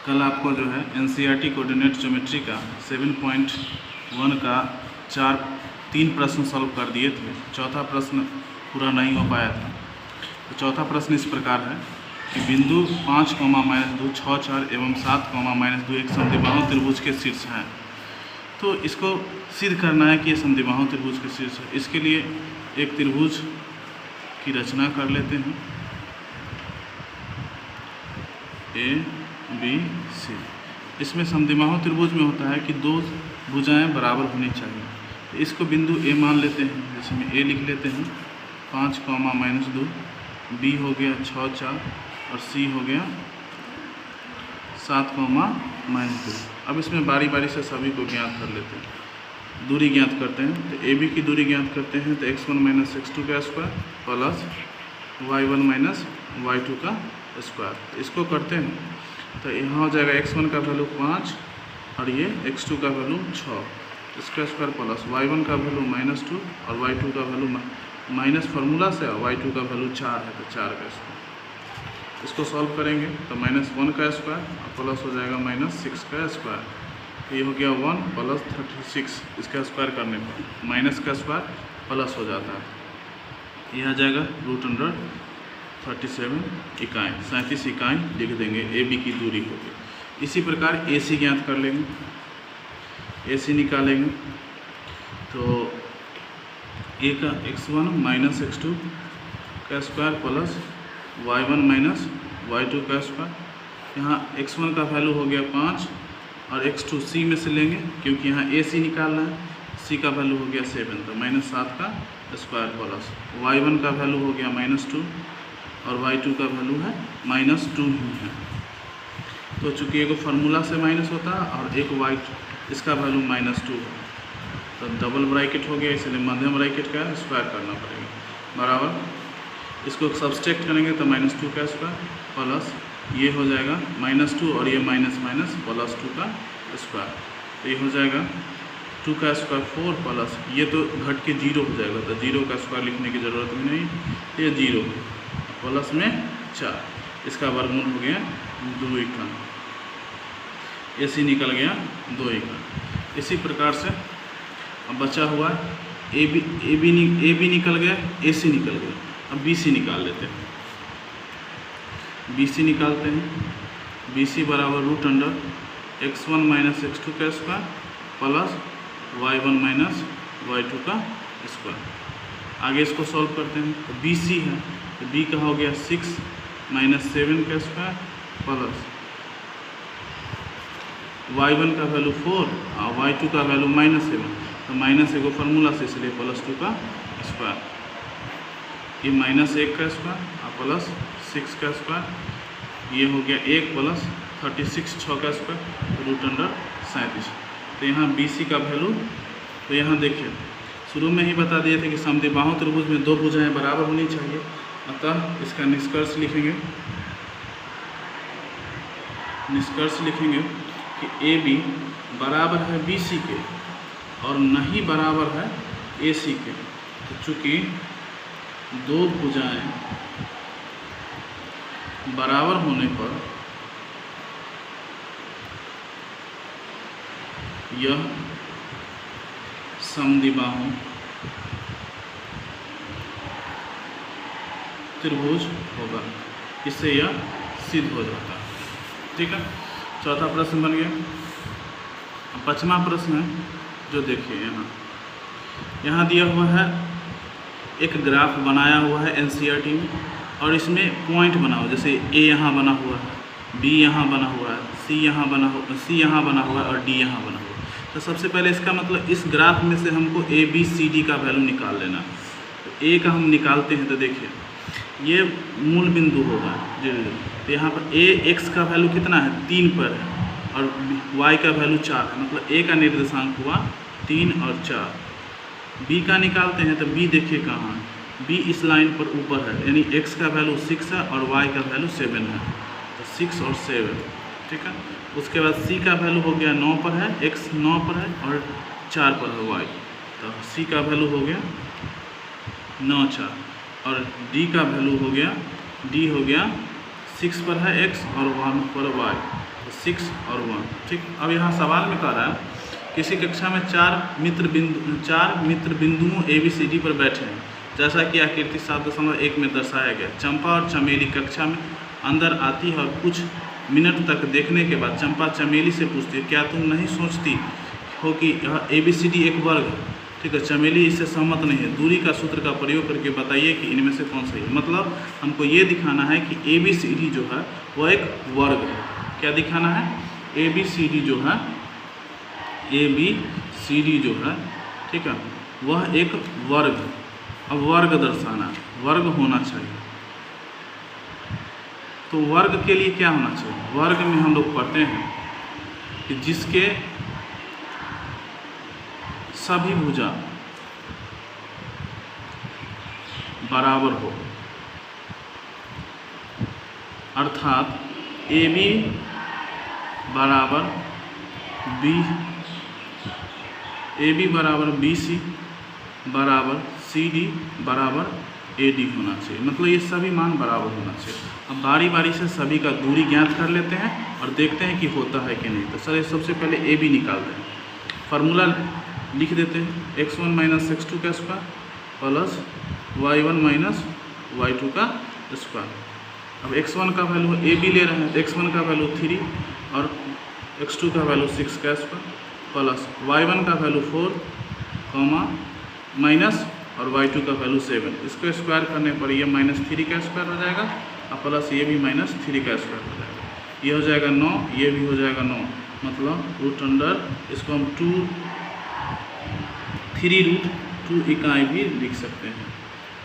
कल आपको जो है एनसीईआरटी कोऑर्डिनेट ज्योमेट्री का 7.1 का 3 प्रश्न सॉल्व कर दिए थे। चौथा प्रश्न पूरा नहीं हो पाया था। तो चौथा प्रश्न इस प्रकार है कि बिंदु 5, -2, 6, 4 एवं 7, -2 एक समद्विबाहु त्रिभुज के शीर्ष हैं। तो इसको सिद्ध करना है कि ये समद्विबाहु त्रिभुज के शीर्ष है। इसके लिए एक त्रिभुज की रचना कर लेते हैं, ABC। इसमें समद्विबाहु त्रिभुज में होता है कि दो भुजाएं बराबर होनी चाहिए। तो इसको बिंदु A मान लेते हैं, जैसे में A लिख लेते हैं 5, -2, B हो गया 6, 4 और C हो गया 7, -2। अब इसमें बारी बारी से सभी को ज्ञात कर लेते हैं। दूरी ज्ञात करते हैं, तो AB की दूरी ज्ञात करते हैं, तो x1 - x2 का स्क्वायर प्लस y1 - y2 का स्क्वायर। इसको करते हैं तो यहाँ हो जाएगा x1 का वैल्यू 5 और ये x2 का वैल्यू 6, इसका स्क्वायर प्लस y1 का वैल्यू -2 और y2 का वैल्यू माइनस फार्मूला से y2 का वैल्यू 4 है तो 4 का स्क्वायर। इसको सॉल्व करेंगे तो -1 का स्क्वायर और प्लस हो जाएगा -6 का स्क्वायर। ये हो गया 1 + 36, इसका स्क्वायर करने पर माइनस का स्क्वायर प्लस हो जाता है। यह आ जाएगा √37 इकाई, 37 इकाई लिख देंगे। AB की दूरी हो गई। इसी प्रकार AC ज्ञात कर लेंगे, AC निकालेंगे तो A का x1 - x2 का स्क्वायर प्लस y1 - y2 का स्क्वायर। यहाँ x1 का वैल्यू हो गया 5 और x2 C में से लेंगे क्योंकि यहाँ AC निकालना है। C का वैल्यू हो गया 7 तो -7 का स्क्वायर प्लस y1 का वैल्यू हो गया -2 और y2 का वैल्यू है -2 ही है। तो चूँकि एक फार्मूला से माइनस होता है और एक इसका वैल्यू -2 है तो डबल ब्रैकेट हो गया, इसलिए मध्यम ब्रैकेट का स्क्वायर करना पड़ेगा बराबर। इसको सब्सट्रैक्ट करेंगे तो -2 का स्क्वायर प्लस ये हो जाएगा -2 और ये माइनस +2 का स्क्वायर। तो ये हो जाएगा 2 का स्क्वायर 4 प्लस ये तो घट के 0 हो जाएगा तो 0 का स्क्वायर लिखने की ज़रूरत भी नहीं, ये 0 प्लस में 4, इसका वर्गमूल हो गया 2 इकाई। AC निकल गया 2 इकाई। इसी प्रकार से अब बचा हुआ AB निकल गया, AC निकल गया। अब BC निकाल लेते हैं। BC निकालते हैं, BC बराबर √x1 - x2 का स्क्वायर प्लस y1 - y2 का स्क्वायर। आगे इसको सॉल्व करते हैं तो BC है तो B का हो गया 6 - 7 का स्क्वायर प्लस y1 का वैल्यू 4 और y2 का वैल्यू -7 तो माइनस एगो फार्मूला से इसलिए +2 का स्क्वायर। ये -1 का स्क्वायर और प्लस 6 का स्क्वायर। ये हो गया 1 + 36 6 का स्क्वायर √37। तो यहाँ BC का वैल्यू, तो यहाँ देखिए शुरू में ही बता दिए थे कि समद्विबाहु त्रिभुज में दो भुजाएं बराबर होनी चाहिए। अतः इसका निष्कर्ष लिखेंगे कि AB बराबर है BC के और नहीं बराबर है AC के। तो चूँकि दो भुजाएं बराबर होने पर यह समद्विबाहु त्रिभुज होगा। इससे यह सिद्ध हो जाता है। ठीक है, चौथा प्रश्न बन गया। पांचवा प्रश्न है जो देखिए यहाँ दिया हुआ है, एक ग्राफ बनाया हुआ है एनसीईआरटी में और इसमें पॉइंट बना हुआ, जैसे A यहाँ बना हुआ है, B यहाँ बना हुआ है, C यहाँ बना हुआ है और D यहाँ बना हुआ है। तो सबसे पहले इसका मतलब इस ग्राफ में से हमको ABCD का वैल्यू निकाल लेना। तो A का हम निकालते हैं तो देखिए ये मूल बिंदु होगा। तो यहाँ पर x का वैल्यू कितना है 3 पर है और y का वैल्यू 4 है, मतलब A का निर्देशांक हुआ 3 और 4। B का निकालते हैं तो B देखिए कहाँ है, B इस लाइन पर ऊपर है, यानी x का वैल्यू 6 है और y का वैल्यू 7 है, तो 6 और 7। ठीक है, उसके बाद C का वैल्यू हो गया 9 पर है, x 9 पर है और 4 पर है y, तो C का वैल्यू हो गया 9, 4 और D का वैल्यू हो गया, D हो गया 6 पर है x और 1 पर y, तो 6 और 1। ठीक, अब यहाँ सवाल में कह रहा है किसी कक्षा में चार मित्र बिंदुओं ABCD पर बैठे हैं, जैसा कि आकृति 7.1 में दर्शाया गया। चंपा और चमेली कक्षा में अंदर आती है और कुछ मिनट तक देखने के बाद चंपा चमेली से पूछती है, क्या तुम नहीं सोचती हो कि यह ABCD एक वर्ग है? ठीक है, चमेली इससे सहमत नहीं है। दूरी का सूत्र का प्रयोग करके बताइए कि इनमें से कौन सही है। मतलब हमको ये दिखाना है कि ABCD जो है वह एक वर्ग है। क्या दिखाना है? ABCD जो है, ABCD जो है, ठीक है, वह एक वर्ग है। अब वर्ग दर्शाना है, वर्ग होना चाहिए। तो वर्ग के लिए क्या होना चाहिए? वर्ग में हम लोग पढ़ते हैं कि जिसके सभी भुजा बराबर हो, अर्थात AB बराबर BC बराबर CD बराबर AD होना चाहिए। मतलब ये सभी मान बराबर होना चाहिए। अब बारी बारी से सभी का दूरी ज्ञात कर लेते हैं और देखते हैं कि होता है कि नहीं। तो सर सबसे पहले AB निकालते हैं। फार्मूला लिख देते हैं, x1 माइनस x2 का square plus y1 minus y2 का स्क्वायर। अब x1 का वैल्यू AB ले रहे हैं तो x1 का वैल्यू 3 और x2 का वैल्यू 6 का स्क्वायर प्लस y1 का वैल्यू 4 माइनस और y2 का वैल्यू 7। इसको स्क्वायर करने पर ये -3 का स्क्वायर हो जाएगा और प्लस ये भी -3 का स्क्वायर हो जाएगा। ये हो जाएगा 9, ये भी हो जाएगा 9। मतलब रूट अंडर इसको हम 3√2 इकाई भी लिख सकते हैं।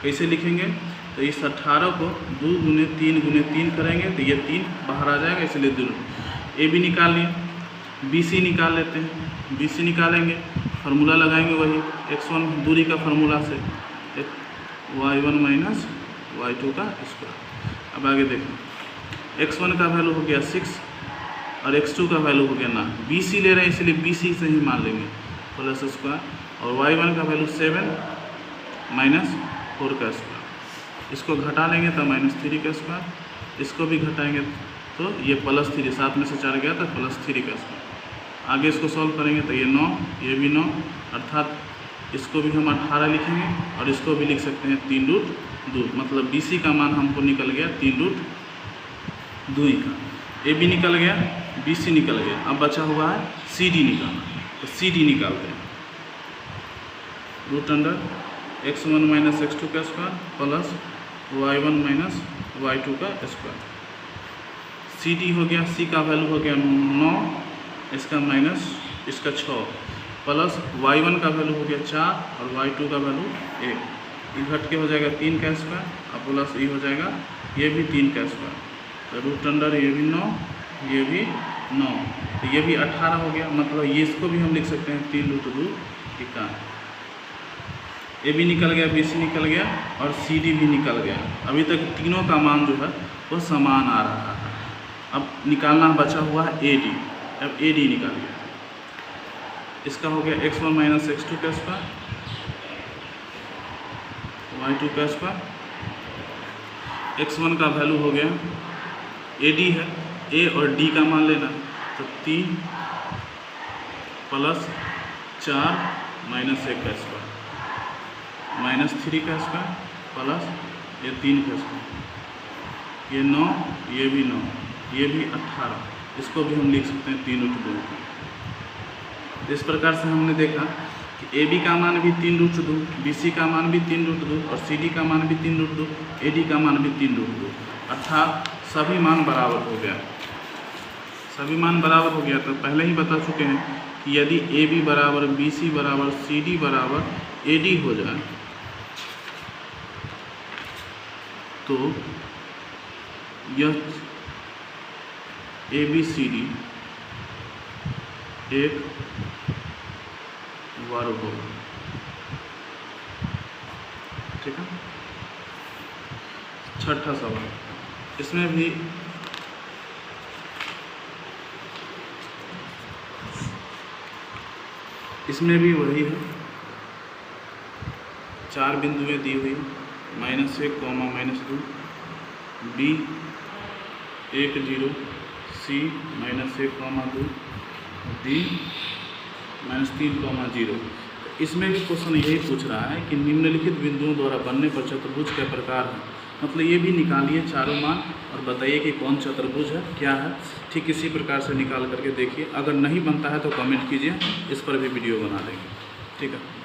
कैसे लिखेंगे? तो इस 18 को 2 गुने 3 गुने 3 करेंगे तो ये 3 बाहर आ जाएगा, इसलिए 2। AB निकाल लिए, BC निकाल लेते हैं। BC निकालेंगे, फार्मूला लगाएंगे वही x1 दूरी का फार्मूला से, y1 माइनस y2 का स्क्वायर। अब आगे देखें, x1 का वैल्यू हो गया 6 और x2 का वैल्यू हो गया 9। BC ले रहे हैं इसलिए BC से ही मान लेंगे प्लस स्क्वायर, और y1 का वैल्यू 7 माइनस 4 का स्क्वायर। इसको घटा लेंगे तो -3 का स्क्वायर, इसको भी घटाएंगे तो ये +3, 7 में से 4 गया तो +3 का स्क्वायर। आगे इसको सॉल्व करेंगे तो ये 9, ये भी 9, अर्थात इसको भी हम 18 लिखेंगे और इसको भी लिख सकते हैं 3√2। मतलब BC का मान हमको निकल गया 3√2 का। AB निकल गया, BC निकल गया। अब बचा हुआ है CD निकालना। तो CD निकालते हैं, root under x1 minus x2 का square plus y1 minus y2 का स्क्वायर। CD हो गया, C का वैल्यू हो गया 9, इसका माइनस इसका 6 प्लस y1 का वैल्यू हो गया 4 और y2 का वैल्यू 1। ये घट के हो जाएगा 3 का स्क्वायर और प्लस ये हो जाएगा ये भी 3 का स्क्वायर। तो रूट अंडर ये भी 9, ये भी 9, तो ये भी 18 हो गया। मतलब ये इसको भी हम लिख सकते हैं 3√2 इकाई। AB निकल गया, BC निकल गया और CD भी निकल गया। अभी तक तीनों का मान जो है वो समान आ रहा है। अब निकालना बचा हुआ है AD। अब AD निकालिए, इसका हो गया x1 माइनस x2 का स्क्वायर, y2 का स्क्वायर। x1 का वैल्यू हो गया, AD है, A और D का मान लेना, तो 3 प्लस 4 माइनस 1 का स्क्वायर, -3 का स्क्वायर प्लस ये 3 का स्क्वायर, ये 9, ये भी 9, ये भी 18। इसको भी हम लिख सकते हैं 3√2। इस प्रकार से हमने देखा कि AB का मान भी 3√2, BC का मान भी 3√2 और CD का मान भी 3√2, AD का मान भी 3√2, अर्थात सभी मान बराबर हो गया। सभी मान बराबर हो गया तो पहले ही बता चुके हैं कि यदि AB बराबर BC बराबर CD बराबर AD हो जाए तो यह ABCD एक वर्ग होगा। ठीक है। छठा सवाल, इसमें भी वही है, 4 बिंदुएं दी हुई, -1, -2, B 1 0, C C -1, 2 D -3, 0। इसमें भी क्वेश्चन यही पूछ रहा है कि निम्नलिखित बिंदुओं द्वारा बनने पर चतुर्भुज के प्रकार हैं। मतलब ये भी निकालिए चारों मान और बताइए कि कौन चतुर्भुज है, क्या है। ठीक इसी प्रकार से निकाल करके देखिए। अगर नहीं बनता है तो कमेंट कीजिए, इस पर भी वीडियो बना देंगे। ठीक है।